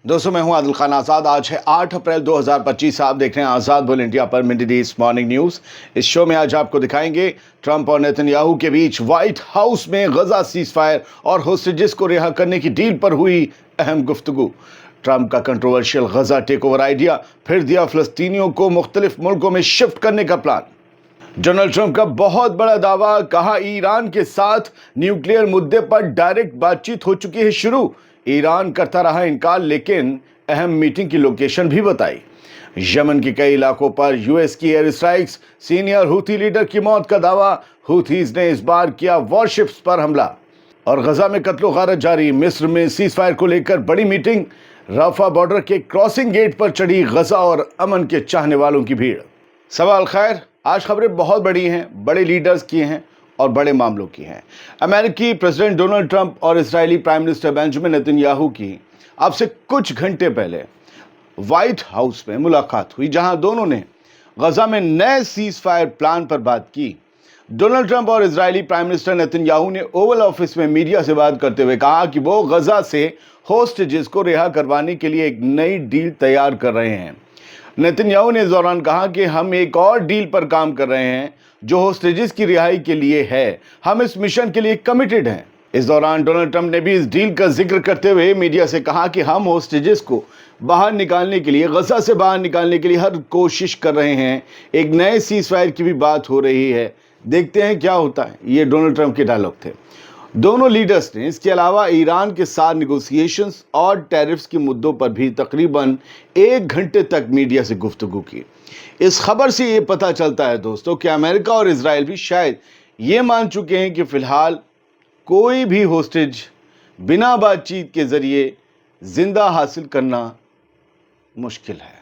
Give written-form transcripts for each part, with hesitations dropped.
दोस्तों मैं हूं आदिल खान आज़ाद। आज है 8 अप्रैल 2025। आप देख रहे हैं आज़ाद बोल इंडिया पर मिड डे मॉर्निंग न्यूज़। इस शो में आज आपको दिखाएंगे ट्रंप और नेतन्याहू के बीच व्हाइट हाउस में गजा सीज फायर और होस्टेजेस को रिहा करने की डील पर हुई अहम गुफ्तगू। ट्रंप का कंट्रोवर्शियल गजा टेक ओवर आइडिया, फिर दिया फिलिस्तीनियों को मुख्तलिफ मुल्कों में शिफ्ट करने का प्लान। डोनाल्ड ट्रंप का बहुत बड़ा दावा, कहा ईरान के साथ न्यूक्लियर मुद्दे पर डायरेक्ट बातचीत हो चुकी है शुरू। ईरान करता रहा इनकार, लेकिन अहम मीटिंग की लोकेशन भी बताई। यमन के कई इलाकों पर यूएस की air strikes, senior Houthi leader की मौत का दावा, हूथीज ने इस बार किया वॉरशिप्स पर हमला। और गजा में कत्लो गारत जारी, मिस्र में सीज फायर को लेकर बड़ी मीटिंग। राफा बॉर्डर के क्रॉसिंग गेट पर चढ़ी गजा और अमन के चाहने वालों की भीड़। सवाल खैर, आज खबरें बहुत बड़ी हैं, बड़े लीडर्स की हैं और बड़े मामलों की हैं। अमेरिकी प्रेसिडेंट डोनाल्ड ट्रंप और Israeli prime minister Benjamin Netanyahu की अब से कुछ घंटे पहले व्हाइट हाउस में मुलाकात हुई, जहां दोनों ने गजा में नए सीज फायर प्लान पर बात की। डोनाल्ड ट्रंप और इजरायली प्राइम मिनिस्टर नेतन्याहू ने ओवल ऑफिस में मीडिया से बात करते हुए कहा कि वो गजा से होस्टेजेस को रिहा करवाने के लिए एक नई डील तैयार कर रहे हैं। नेतन्याहू ने इस दौरान कहा कि हम एक और डील पर काम कर रहे हैं जो होस्टेजेस की रिहाई के लिए है। हम इस मिशन के लिए कमिटेड हैं। इस दौरान डोनाल्ड ट्रंप ने भी इस डील का जिक्र करते हुए मीडिया से कहा कि हम होस्टेजेस को बाहर निकालने के लिए, गजा से बाहर निकालने के लिए हर कोशिश कर रहे हैं। एक नए सीज फायर की भी बात हो रही है, देखते हैं क्या होता है। ये डोनाल्ड ट्रंप के डायलॉग थे। दोनों लीडर्स ने इसके अलावा ईरान के साथ निगोशिएशंस और टैरिफ्स के मुद्दों पर भी तकरीबन 1 घंटे तक मीडिया से गुफ्तगू की। इस खबर से ये पता चलता है दोस्तों कि अमेरिका और इजराइल भी शायद ये मान चुके हैं कि फिलहाल कोई भी होस्टेज बिना बातचीत के जरिए जिंदा हासिल करना मुश्किल है।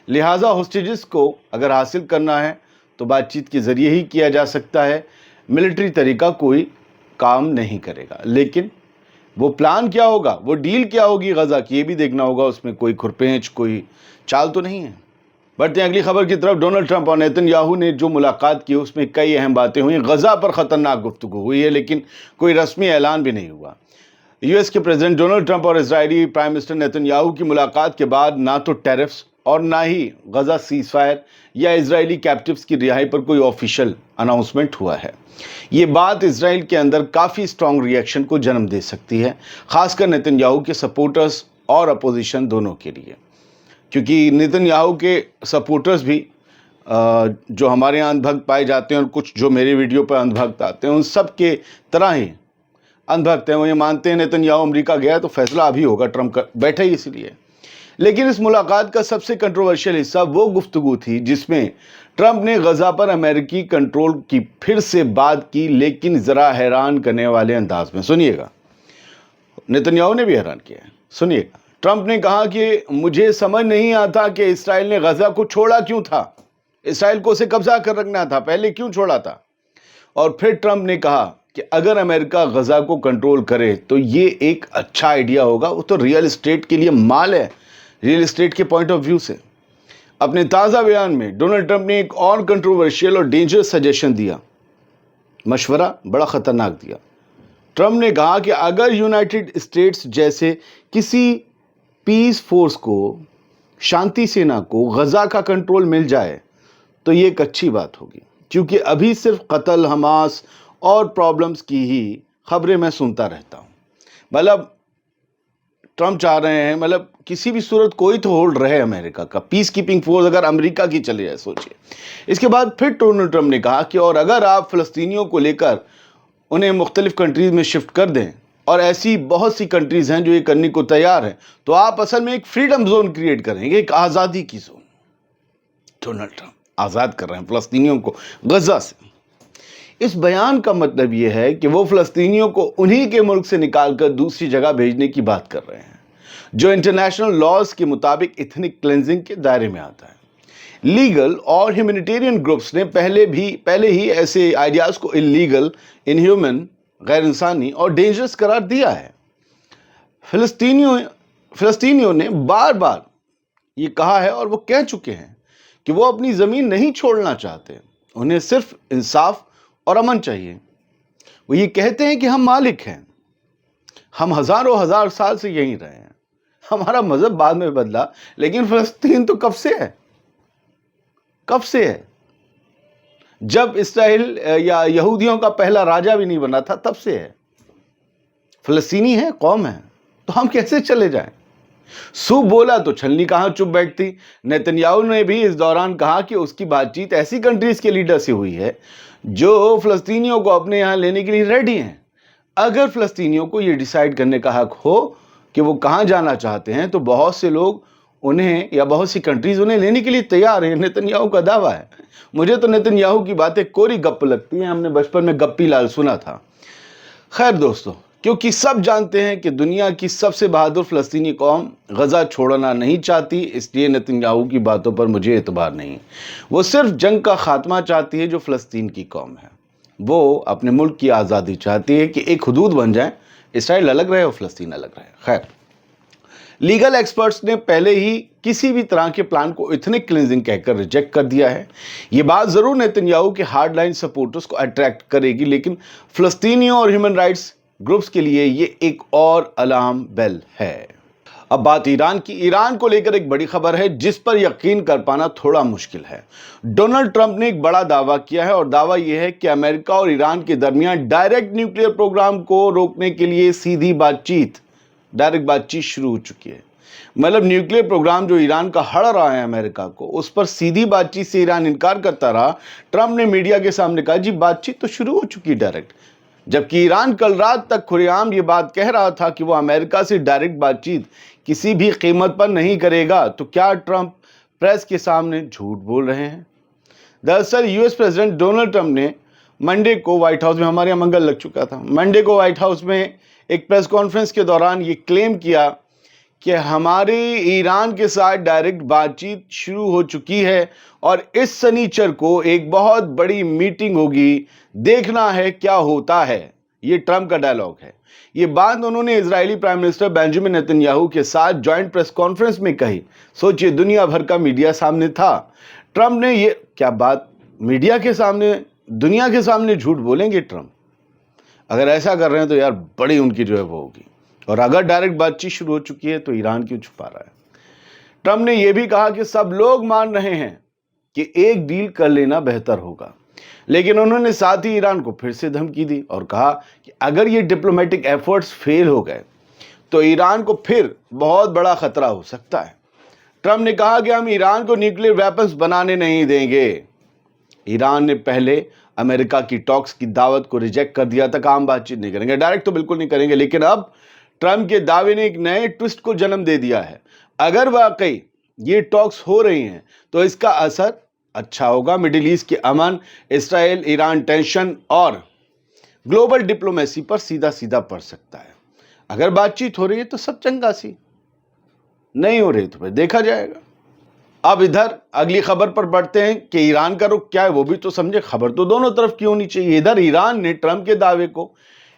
लिहाजा होस्टेजेस को अगर हासिल करना है तो बातचीत के जरिए ही किया जा सकता है। मिलिट्री तरीका कोई काम नहीं करेगा। लेकिन वो प्लान क्या होगा, वो डील क्या होगी गजा की, ये भी देखना होगा। उसमें कोई खुरपेंच, कोई चाल तो नहीं है। बढ़ते हैं अगली खबर की तरफ। डोनाल्ड ट्रंप और नेतन्याहू ने जो मुलाकात की उसमें कई अहम बातें हुई। गजा पर खतरनाक गुफ्तगू हुई है, लेकिन कोई रस्मी ऐलान भी नहीं हुआ। यूएस के प्रेसिडेंट डोनाल्ड ट्रंप और इजरायली प्राइम मिनिस्टर नेतन्याहू की मुलाकात के बाद ना तो टैरिफ्स और ना ही गजा सीज फायर या इजरायली कैप्टिव्स की रिहाई पर कोई ऑफिशियल अनाउंसमेंट हुआ है। ये बात इजराइल के अंदर काफ़ी स्ट्रॉन्ग रिएक्शन को जन्म दे सकती है, खासकर नेतन्याहू के सपोर्टर्स और अपोजिशन दोनों के लिए। क्योंकि नेतन्याहू के सपोर्टर्स भी जो हमारे यहाँ अंधभक्त पाए जाते हैं और कुछ जो मेरे वीडियो पर अंधभक्त आते हैं, उन सब के तरह ही अंधभक्त हैं। वो ये मानते हैं नेतन्याहू अमेरिका गया तो फैसला अभी होगा, ट्रंप का बैठा ही इसलिए। लेकिन इस मुलाकात का सबसे कंट्रोवर्शियल हिस्सा वो गुफ्तगू थी जिसमें ट्रंप ने गजा पर अमेरिकी कंट्रोल की फिर से बात की, लेकिन ज़रा हैरान करने वाले अंदाज में। सुनिएगा, नेतन्याहू ने भी हैरान किया है। सुनिएगा, ट्रंप ने कहा कि मुझे समझ नहीं आता कि इसराइल ने गजा को छोड़ा क्यों था। इसराइल को उसे कब्जा कर रखना था, पहले क्यों छोड़ा था। और फिर ट्रंप ने कहा कि अगर अमेरिका गजा को कंट्रोल करे तो ये एक अच्छा आइडिया होगा। वो तो रियल एस्टेट के लिए माल है, रियल एस्टेट के पॉइंट ऑफ व्यू से। अपने ताज़ा बयान में डोनाल्ड ट्रंप ने एक और कंट्रोवर्शियल और डेंजरस सजेशन दिया, मशवरा बड़ा ख़तरनाक दिया। ट्रंप ने कहा कि अगर यूनाइटेड स्टेट्स जैसे किसी पीस फोर्स को, शांति सेना को गजा का कंट्रोल मिल जाए तो ये एक अच्छी बात होगी, क्योंकि अभी सिर्फ कत्ल, हमास और प्रॉब्लम्स की ही खबरें मैं सुनता रहता हूँ। मतलब ट्रंप चाह रहे हैं, मतलब किसी भी सूरत कोई तो होल्ड रहे अमेरिका का, पीस कीपिंग फोर्स अगर अमेरिका की चली जाए, सोचिए। इसके बाद फिर डोनाल्ड ट्रंप ने कहा कि और अगर आप फ़लस्तीनियों को लेकर उन्हें मुख्तलिफ कंट्रीज़ में शिफ्ट कर दें, और ऐसी बहुत सी कंट्रीज़ हैं जो ये करने को तैयार हैं, तो आप असल में एक फ्रीडम जोन क्रिएट करेंगे, एक आज़ादी की जोन। डोनाल्ड ट्रंप आज़ाद कर रहे हैं फ़लस्तीनियों को गजा से। इस बयान का मतलब यह है कि वो फ़लस्तीनियों को उन्हीं के मुल्क से निकालकर दूसरी जगह भेजने की बात कर रहे हैं, जो इंटरनेशनल लॉज के मुताबिक एथनिक क्लेंजिंग के दायरे में आता है। लीगल और ह्यूमैनिटेरियन ग्रुप्स ने पहले ही ऐसे आइडियाज़ को इलीगल, इनह्यूमन, गैर इंसानी और डेंजरस करार दिया है। फ़लस्तीनियों ने बार बार ये कहा है और वो कह चुके हैं कि वो अपनी ज़मीन नहीं छोड़ना चाहते, उन्हें सिर्फ इंसाफ और अमन चाहिए। वो ये कहते हैं कि हम मालिक हैं, हम हज़ारों हजार साल से यहीं रहे हैं, हमारा मजहब बाद में बदला, लेकिन फलस्तीन तो कब से है, कब से है? जब इसराइल या यहूदियों का पहला राजा भी नहीं बना था तब से है। फलस्तीनी है, कौम है, तो हम कैसे चले जाएं? सूप बोला तो छलनी कहां चुप बैठती। नेतन्याहू ने भी इस दौरान कहा कि उसकी बातचीत ऐसी कंट्रीज के लीडर से हुई है जो फलस्तीनियों को अपने यहां लेने के लिए रेडी हैं। अगर फलस्तीनियों को यह डिसाइड करने का हक हो कि वो कहां जाना चाहते हैं, तो बहुत से लोग उन्हें या बहुत सी कंट्रीज उन्हें लेने के लिए तैयार है। नेतन्याहू का दावा है। मुझे तो नेतन्याहू की बातें कोरी गप लगती हैं, हमने बचपन में गप्पी लाल सुना था। खैर दोस्तों, क्योंकि सब जानते हैं कि दुनिया की सबसे बहादुर फलस्तीनी कौम गजा छोड़ना नहीं चाहती, इसलिए नेतन्याहू की बातों पर मुझे एतबार नहीं। वो सिर्फ जंग का खात्मा चाहती है जो फलस्तीन की कौम है। वो अपने मुल्क की आज़ादी चाहती है कि एक हुदूद बन जाए, इसराइल अलग रहे और फलस्तीन अलग रहे। खैर, लीगल एक्सपर्ट्स ने पहले ही किसी भी तरह के प्लान को इथनिक क्लिंजिंग कहकर रिजेक्ट कर दिया है। ये बात जरूर नेतन्याहू के हार्डलाइन सपोर्टर्स को अट्रैक्ट करेगी, लेकिन फलस्तीनियों और ह्यूमन राइट्स ग्रुप्स के लिए ये एक और अलार्म बेल है। अब बात ईरान की। ईरान को लेकर एक बड़ी खबर है जिस पर यकीन कर पाना थोड़ा मुश्किल है। डोनाल्ड ट्रंप ने एक बड़ा दावा किया है और दावा यह है कि अमेरिका और ईरान के दरमियान डायरेक्ट न्यूक्लियर प्रोग्राम को रोकने के लिए सीधी डायरेक्ट बातचीत शुरू हो चुकी है। मतलब न्यूक्लियर प्रोग्राम जो ईरान का हड़ रहा है अमेरिका को, उस पर सीधी बातचीत से ईरान इनकार करता रहा। ट्रंप ने मीडिया के सामने कहा, जी बातचीत तो शुरू हो चुकी डायरेक्ट, जबकि ईरान कल रात तक खुलेआम ये बात कह रहा था कि वो अमेरिका से डायरेक्ट बातचीत किसी भी कीमत पर नहीं करेगा। तो क्या ट्रंप प्रेस के सामने झूठ बोल रहे हैं? दरअसल यूएस प्रेसिडेंट डोनाल्ड ट्रंप ने मंडे को व्हाइट हाउस में, हमारे यहाँ मंगल लग चुका था, मंडे को व्हाइट हाउस में एक प्रेस कॉन्फ्रेंस के दौरान ये क्लेम किया कि हमारी ईरान के साथ डायरेक्ट बातचीत शुरू हो चुकी है और इस शनिचर को एक बहुत बड़ी मीटिंग होगी, देखना है क्या होता है। ये ट्रंप का डायलॉग है। ये बात उन्होंने Israeli prime minister Benjamin Netanyahu के साथ जॉइंट प्रेस कॉन्फ्रेंस में कही। सोचिए, दुनिया भर का मीडिया सामने था। ट्रंप ने ये क्या बात मीडिया के सामने, दुनिया के सामने झूठ बोलेंगे ट्रंप? अगर ऐसा कर रहे हैं तो यार बड़ी उनकी जो है वो होगी। और अगर डायरेक्ट बातचीत शुरू हो चुकी है तो ईरान क्यों छुपा रहा है? ट्रंप ने यह भी कहा कि सब लोग मान रहे हैं कि एक डील कर लेना बेहतर होगा, लेकिन उन्होंने साथ ही ईरान को फिर से धमकी दी और कहा कि अगर ये डिप्लोमेटिक एफर्ट्स फेल हो गए तो ईरान को फिर बहुत बड़ा खतरा हो सकता है। ट्रंप ने कहा कि हम ईरान को न्यूक्लियर वेपन्स बनाने नहीं देंगे। ईरान ने पहले अमेरिका की टॉक्स की दावत को रिजेक्ट कर दिया था, काम बातचीत नहीं करेंगे, डायरेक्ट तो बिल्कुल नहीं करेंगे, लेकिन अब ट्रंप के दावे ने एक नए ट्विस्ट को जन्म दे दिया है। अगर वाकई ये टॉक्स हो रही हैं तो इसका असर अच्छा होगा। मिडिल ईस्ट के अमन, इसराइल ईरान टेंशन और ग्लोबल डिप्लोमेसी पर सीधा सीधा पड़ सकता है। अगर बातचीत हो रही है तो सब चंगा सी, नहीं हो रही तो फिर देखा जाएगा। अब इधर अगली खबर पर बढ़ते हैं कि ईरान का रुख क्या है वो भी तो समझे। खबर तो दोनों तरफ की होनी चाहिए। इधर ईरान ने ट्रंप के दावे को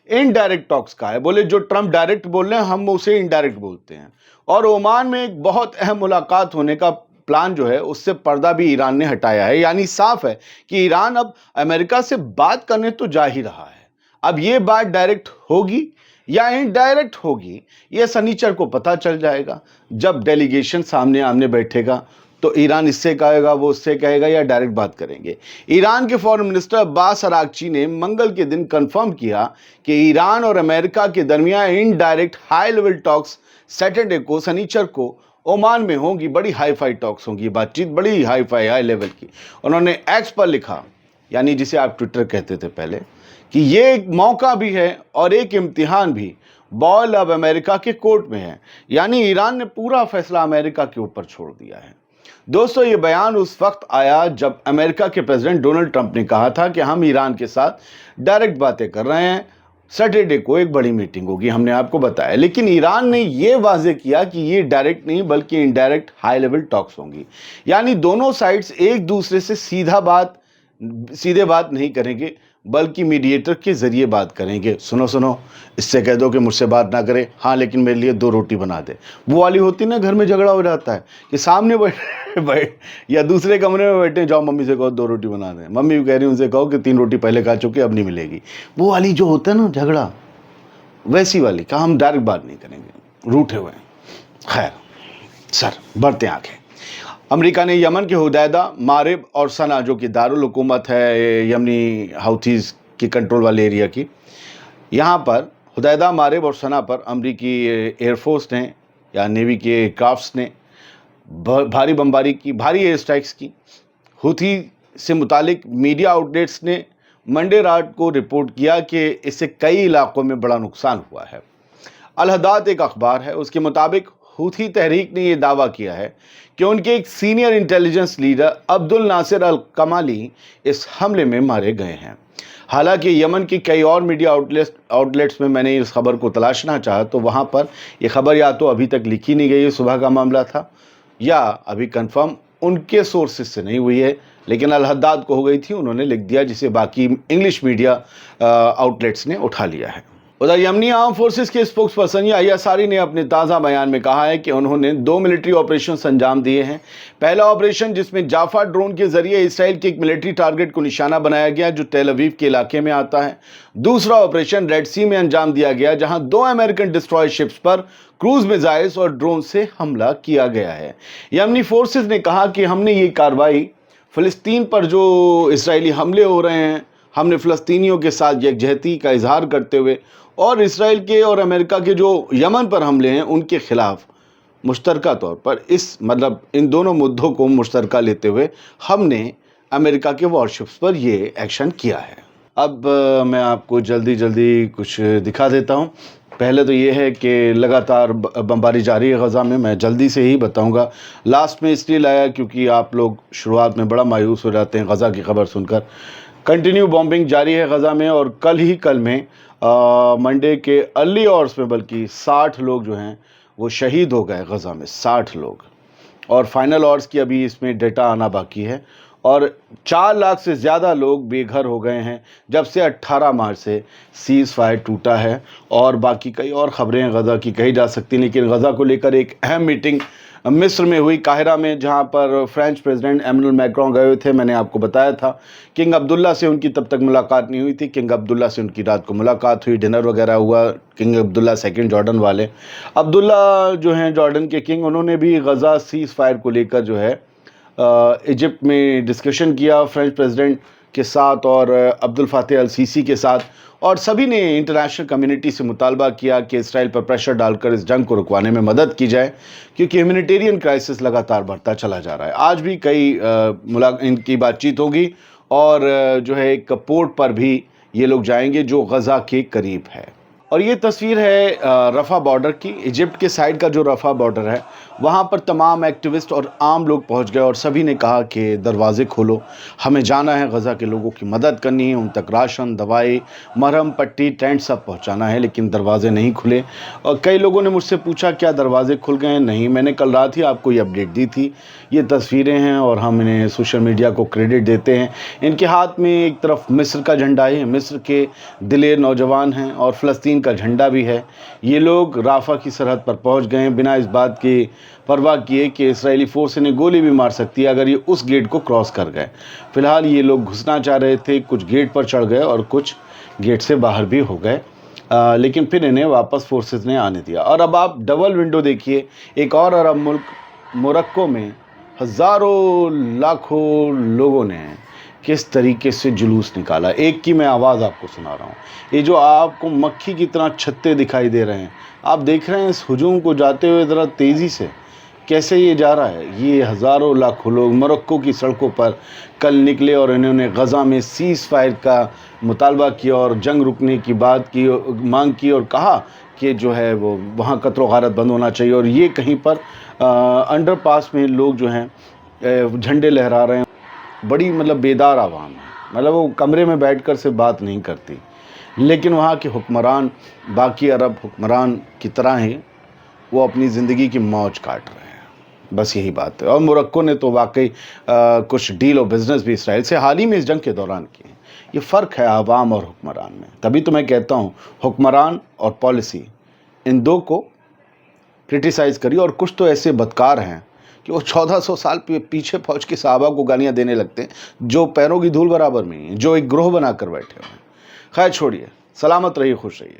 इनडायरेक्ट टॉक्स कहा है। बोले जो ट्रंप डायरेक्ट बोल रहे हैं हम उसे इनडायरेक्ट बोलते हैं। और ओमान में एक बहुत अहम मुलाकात होने का प्लान जो है उससे पर्दा भी ईरान ने हटाया है। यानी साफ है कि ईरान अब अमेरिका से बात करने तो जा ही रहा है। अब ये बात डायरेक्ट होगी या इनडायरेक्ट होगी, यह शनिचर को पता चल जाएगा जब डेलीगेशन सामने आमने बैठेगा। तो ईरान इससे कहेगा, वो उससे कहेगा, या डायरेक्ट बात करेंगे। ईरान के फॉरेन मिनिस्टर अब्बास अरागची ने मंगल के दिन कंफर्म किया कि ईरान और अमेरिका के दरमियान indirect high level talks Saturday को, शनिचर को ओमान में होंगी। बड़ी हाई फाई टॉक्स होंगी, बातचीत बड़ी हाई फाई हाई लेवल की। उन्होंने एक्स पर लिखा, यानी जिसे आप ट्विटर कहते थे पहले, कि ये एक मौका भी है और एक इम्तिहान भी। बॉल अब अमेरिका के कोर्ट में है। यानी ईरान ने पूरा फैसला अमेरिका के ऊपर छोड़ दिया है। दोस्तों, ये बयान उस वक्त आया जब अमेरिका के प्रेसिडेंट डोनाल्ड ट्रंप ने कहा था कि हम ईरान के साथ डायरेक्ट बातें कर रहे हैं, सैटरडे को एक बड़ी मीटिंग होगी, हमने आपको बताया। लेकिन ईरान ने यह वाजे किया कि ये डायरेक्ट नहीं बल्कि इनडायरेक्ट हाई लेवल टॉक्स होंगी। यानी दोनों साइड्स एक दूसरे से सीधे बात नहीं करेंगे बल्कि मीडिएटर के जरिए बात करेंगे। सुनो, इससे कह दो कि मुझसे बात ना करे, हाँ लेकिन मेरे लिए 2 रोटी बना दे। वो वाली होती ना, घर में झगड़ा हो जाता है कि सामने बैठ या दूसरे कमरे में बैठे, जाओ मम्मी से कहो 2 रोटी बना दे। मम्मी भी कह रही उनसे कहो कि 3 रोटी पहले खा चुके अब नहीं मिलेगी। वो वाली जो होता है ना झगड़ा, वैसी वाली, कहा हम डायरेक्ट बात नहीं करेंगे, रूठे हुए हैं। खैर सर, बढ़ते हैं आगे। अमेरिका ने यमन के हुदैदा, मारिब और सना, जो कि दारुल हुकूमत है यमनी हाउथीज़ की कंट्रोल वाले एरिया की, यहाँ पर हुदैदा, मारिब और सना पर अमरीकी एयरफोर्स ने या नेवी के एयरक्राफ्ट्स ने भारी बमबारी की, भारी एयर स्ट्राइक्स की। हुथी से मुतालिक मीडिया आउटलेट्स ने मंडे रात को रिपोर्ट किया कि इससे कई इलाकों में बड़ा नुकसान हुआ है। अल हदाद एक अखबार है, उसके मुताबिक हुथी तहरीक ने यह दावा किया है कि उनके एक senior intelligence leader Abdul Nasir al Kamali इस हमले में मारे गए हैं। हालांकि यमन की कई और मीडिया आउटलेट्स में मैंने इस खबर को तलाशना चाहा तो वहां पर यह खबर या तो अभी तक लिखी नहीं गई है, सुबह का मामला था, या अभी कंफर्म उनके सोर्सेज से नहीं हुई है, लेकिन अल हद्दाद को हो गई थी, उन्होंने लिख दिया, जिसे बाकी इंग्लिश मीडिया आउटलेट्स ने उठा लिया है। उधर यमनी आर्म फोर्सेस के स्पोक्स पर्सन याहिया सारी ने अपने ताज़ा बयान में कहा है कि उन्होंने 2 मिलिट्री ऑपरेशन अंजाम दिए हैं। पहला ऑपरेशन, जिसमें जाफा ड्रोन के जरिए इसराइल के एक मिलिट्री टारगेट को निशाना बनाया गया जो तेल अवीव के इलाके में आता है। दूसरा ऑपरेशन रेड सी में अंजाम दिया गया, जहां 2 अमेरिकन डिस्ट्रॉय शिप्स पर क्रूज मिसाइल्स और ड्रोन से हमला किया गया है। यमनी फोर्सेस ने कहा कि हमने ये कार्रवाई फ़लस्तीन पर जो इसराइली हमले हो रहे हैं, हमने फ़लस्तीनियों के साथ यकजहती का इजहार करते हुए और इसराइल के और अमेरिका के जो यमन पर हमले हैं उनके खिलाफ मुश्तरका तौर पर इन दोनों मुद्दों को मुश्तरका लेते हुए हमने अमेरिका के वॉरशिप्स पर ये एक्शन किया है। अब मैं आपको जल्दी कुछ दिखा देता हूँ। पहले तो ये है कि लगातार बमबारी जारी है गज़ा में। मैं जल्दी से ही बताऊंगा, लास्ट में इसलिए लाया क्योंकि आप लोग शुरुआत में बड़ा मायूस हो जाते हैं गज़ा की खबर सुनकर। कंटिन्यू बॉम्बिंग जारी है गज़ा में और कल में मंडे के अर्ली आवर्स में बल्कि 60 लोग जो हैं वो शहीद हो गए गज़ा में, 60 लोग। और फाइनल आवर्स की अभी इसमें डेटा आना बाकी है। और 4 लाख से ज़्यादा लोग बेघर हो गए हैं जब से 18 मार्च से सीज़ फायर टूटा है। और बाकी कई और ख़बरें गज़ा की कही जा सकती हैं, लेकिन गज़ा को लेकर एक अहम मीटिंग मिस्र में हुई, काहिरा में, जहां पर फ्रेंच प्रेसिडेंट एमैनुअल मैक्रोन गए हुए थे। मैंने आपको बताया था किंग अब्दुल्ला से उनकी तब तक मुलाकात नहीं हुई थी। किंग अब्दुल्ला से उनकी रात को मुलाकात हुई, डिनर वगैरह हुआ। किंग अब्दुल्ला सेकंड, जॉर्डन वाले अब्दुल्ला जो हैं जॉर्डन के किंग, उन्होंने भी गज़ा सीज़ फायर को लेकर जो है इजिप्ट में डिस्कशन किया फ्रेंच प्रेसिडेंट के साथ और अब्दुल फातह अल सीसी के साथ, और सभी ने इंटरनेशनल कम्युनिटी से मुतालबा किया कि इसराइल पर प्रेशर डालकर इस जंग को रुकवाने में मदद की जाए, क्योंकि ह्यूमैनिटेरियन क्राइसिस लगातार बढ़ता चला जा रहा है। आज भी कई इनकी बातचीत होगी और जो है एक पोर्ट पर भी ये लोग जाएंगे जो गज़ा के करीब है। और ये तस्वीर है रफ़ा बॉर्डर की। इजिप्ट के साइड का जो रफ़ा बॉर्डर है वहाँ पर तमाम एक्टिविस्ट और आम लोग पहुँच गए और सभी ने कहा कि दरवाज़े खोलो, हमें जाना है, गज़ा के लोगों की मदद करनी है, उन तक राशन, दवाई, मरहम पट्टी, टेंट सब पहुँचाना है, लेकिन दरवाज़े नहीं खुले। और कई लोगों ने मुझसे पूछा क्या दरवाज़े खुल गए हैं? नहीं, मैंने कल रात ही आपको ये अपडेट दी थी। ये तस्वीरें हैं और हम इन्हें सोशल मीडिया को क्रेडिट देते हैं। इनके हाथ में एक तरफ मिस्र का झंडा है, मिस्र के दिलेर नौजवान हैं, और फ़लस्तीन का झंडा भी है। ये लोग राफा की सरहद पर पहुंच गए हैं बिना इस बात की परवाह किए कि इसराइली फोर्स इन्हें गोली भी मार सकती है अगर ये उस गेट को क्रॉस कर गए। फिलहाल ये लोग घुसना चाह रहे थे, कुछ गेट पर चढ़ गए और कुछ गेट से बाहर भी हो गए, लेकिन फिर इन्हें वापस फोर्सेस ने आने दिया। और अब आप डबल विंडो देखिए, एक और अरब मुल्क मोरक्को में हज़ारों लाखों लोगों ने किस तरीके से जुलूस निकाला। एक की मैं आवाज़ आपको सुना रहा हूँ। ये जो आपको मक्खी की तरह छत्ते दिखाई दे रहे हैं, आप देख रहे हैं इस हुजूम को जाते हुए ज़रा तेज़ी से कैसे ये जा रहा है। ये हज़ारों लाखों लोग मोरक्को की सड़कों पर कल निकले और इन्होंने गज़ा में सीज़ फायर का मुतालबा किया और जंग रुकने की बात की, मांग की, और कहा कि जो है वो वहाँ कत्ल गारत बंद होना चाहिए। और ये कहीं पर अंडरपास में लोग जो हैं झंडे लहरा रहे हैं। बड़ी बेदार आवाम है, वो कमरे में बैठकर से बात नहीं करती, लेकिन वहाँ के हुक्मरान बाकी अरब हुक्मरान की तरह ही वो अपनी ज़िंदगी की मौज काट रहे हैं। बस यही बात है। और मोरक्को ने तो वाकई कुछ डील और बिज़नेस भी इसराइल से हाल ही में इस जंग के दौरान किए। ये फ़र्क है आवाम और हुक्मरान में। तभी तो मैं कहता हूँ हुक्मरान और पॉलिसी, इन दो को क्रिटिसाइज़ करिए। और कुछ तो ऐसे बदकार हैं कि वो 1400 साल पीछे फौज के सहाबा को गालियाँ देने लगते हैं जो पैरों की धूल बराबर में हैं, जो एक ग्रोह बनाकर बैठे हुए हैं। खैर छोड़िए, सलामत रहिए, खुश रहिए।